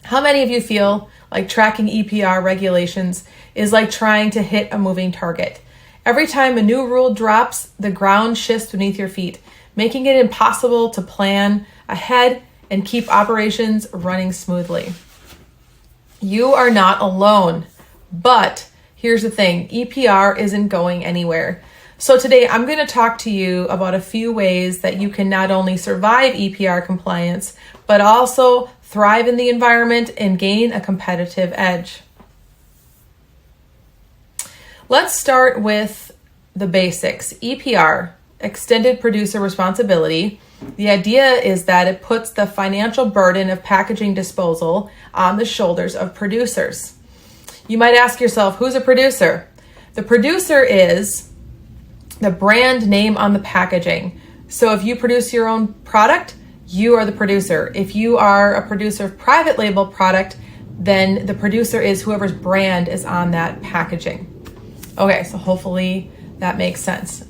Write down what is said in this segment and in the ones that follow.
How many of you feel like tracking EPR regulations is like trying to hit a moving target? Every time a new rule drops, the ground shifts beneath your feet, making it impossible to plan ahead and keep operations running smoothly. You are not alone, but here's the thing, EPR isn't going anywhere. So today I'm going to talk to you about a few ways that you can not only survive EPR compliance, but also thrive in the environment and gain a competitive edge. Let's start with the basics. EPR, Extended Producer Responsibility. The idea is that it puts the financial burden of packaging disposal on the shoulders of producers. You might ask yourself, who's a producer? The producer is the brand name on the packaging. So if you produce your own product, you are the producer. If you are a producer of private label product, then the producer is whoever's brand is on that packaging. Okay, so hopefully that makes sense.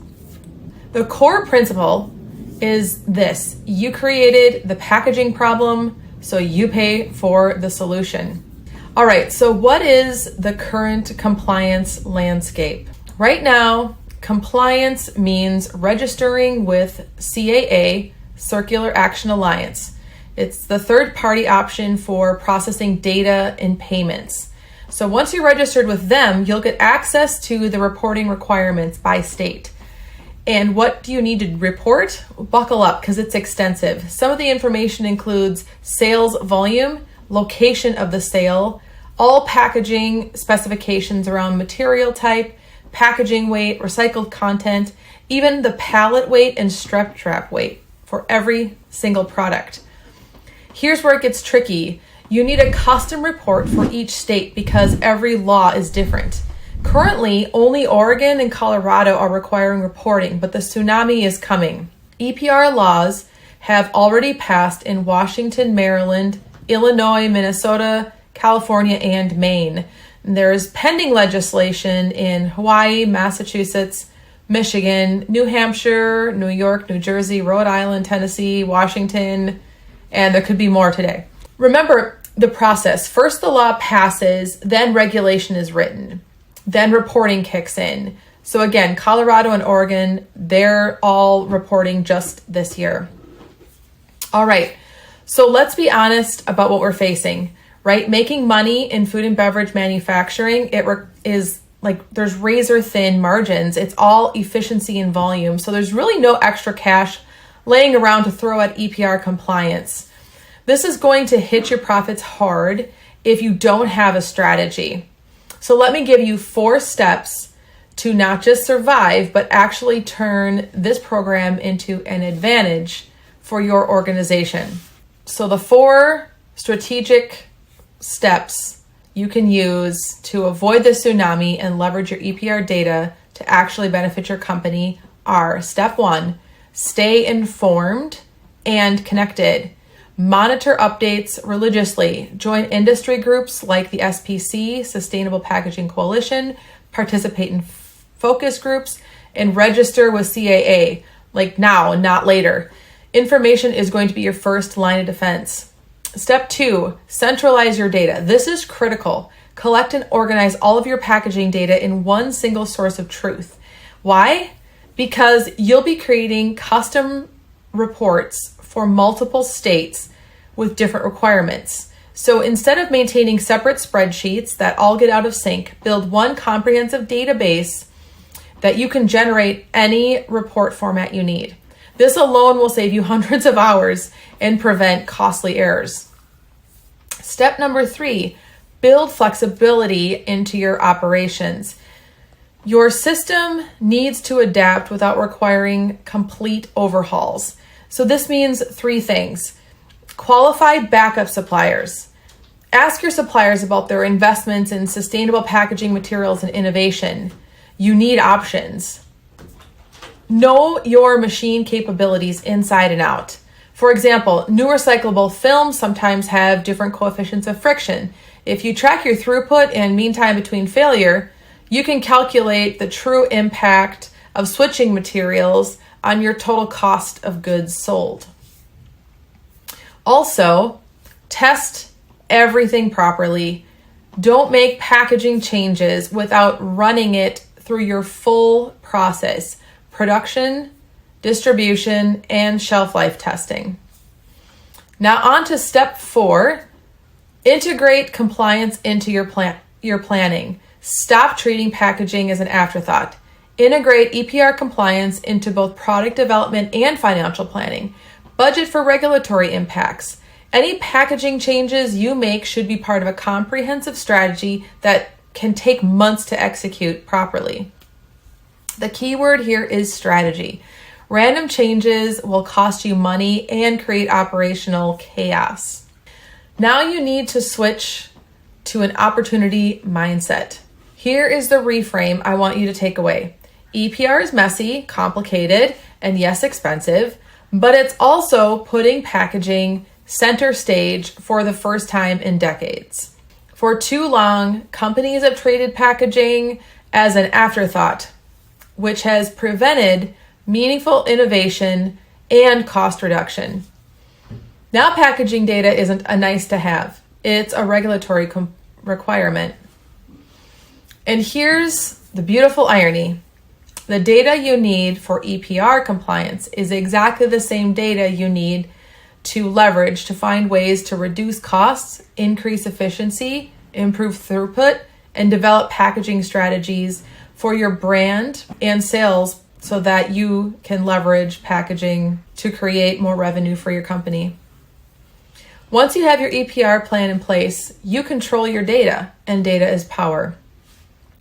The core principle is this: you created the packaging problem, so you pay for the solution. All right, so what is the current compliance landscape? Right now, compliance means registering with CAA, Circular Action Alliance. It's the third-party option for processing data and payments. So once you're registered with them, you'll get access to the reporting requirements by state. And what do you need to report? Buckle up, because it's extensive. Some of the information includes sales volume, location of the sale, all packaging specifications around material type, packaging weight, recycled content, even the pallet weight and strep trap weight for every single product. Here's where it gets tricky. You need a custom report for each state because every law is different. Currently, only Oregon and Colorado are requiring reporting, but the Tsunami is coming. EPR laws have already passed in Washington, Maryland, Illinois, Minnesota, California, and Maine. There's pending legislation in Hawaii, Massachusetts, Michigan, New Hampshire, New York, New Jersey, Rhode Island, Tennessee, Washington, and there could be more today. Remember the process. First the law passes, then regulation is written, then reporting kicks in. So again, Colorado and Oregon, they're all reporting just this year. All right, so let's be honest about what we're facing. Right? Making money in food and beverage manufacturing, is like there's razor thin margins. It's all efficiency and volume. So there's really no extra cash laying around to throw at EPR compliance. This is going to hit your profits hard if you don't have a strategy. So let me give you 4 steps to not just survive, but actually turn this program into an advantage for your organization. So the 4 strategic steps you can use to avoid the tsunami and leverage your EPR data to actually benefit your company are: step 1, stay informed and connected. Monitor updates religiously. Join industry groups like the SPC, Sustainable Packaging Coalition, participate in focus groups, and register with CAA, like now and not later. Information is going to be your first line of defense. Step 2, centralize your data. This is critical. Collect and organize all of your packaging data in one single source of truth. Why? Because you'll be creating custom reports for multiple states with different requirements. So instead of maintaining separate spreadsheets that all get out of sync, build one comprehensive database that you can generate any report format you need. This alone will save you hundreds of hours and prevent costly errors. Step number 3, build flexibility into your operations. Your system needs to adapt without requiring complete overhauls. So this means 3 things. Qualified backup suppliers. Ask your suppliers about their investments in sustainable packaging materials and innovation. You need options. Know your machine capabilities inside and out. For example, new recyclable films sometimes have different coefficients of friction. If you track your throughput and mean time between failure, you can calculate the true impact of switching materials on your total cost of goods sold. Also, test everything properly. Don't make packaging changes without running it through your full process: production, distribution, and shelf life testing. Now on to step 4, integrate compliance into your planning. Stop treating packaging as an afterthought. Integrate EPR compliance into both product development and financial planning. Budget for regulatory impacts. Any packaging changes you make should be part of a comprehensive strategy that can take months to execute properly. The key word here is strategy. Random changes will cost you money and create operational chaos. Now you need to switch to an opportunity mindset. Here is the reframe I want you to take away. EPR is messy, complicated, and yes, expensive, but it's also putting packaging center stage for the first time in decades. For too long, companies have treated packaging as an afterthought, which has prevented meaningful innovation and cost reduction. Now packaging data isn't a nice to have, it's a regulatory requirement. And here's the beautiful irony. The data you need for EPR compliance is exactly the same data you need to leverage to find ways to reduce costs, increase efficiency, improve throughput, and develop packaging strategies for your brand and sales so that you can leverage packaging to create more revenue for your company. Once you have your EPR plan in place, you control your data, and data is power.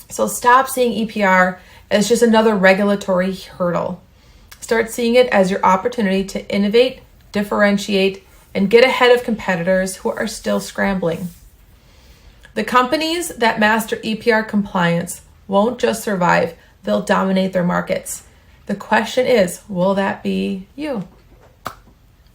So stop seeing EPR as just another regulatory hurdle. Start seeing it as your opportunity to innovate, differentiate, and get ahead of competitors who are still scrambling. The companies that master EPR compliance won't just survive, they'll dominate their markets. The question is, will that be you?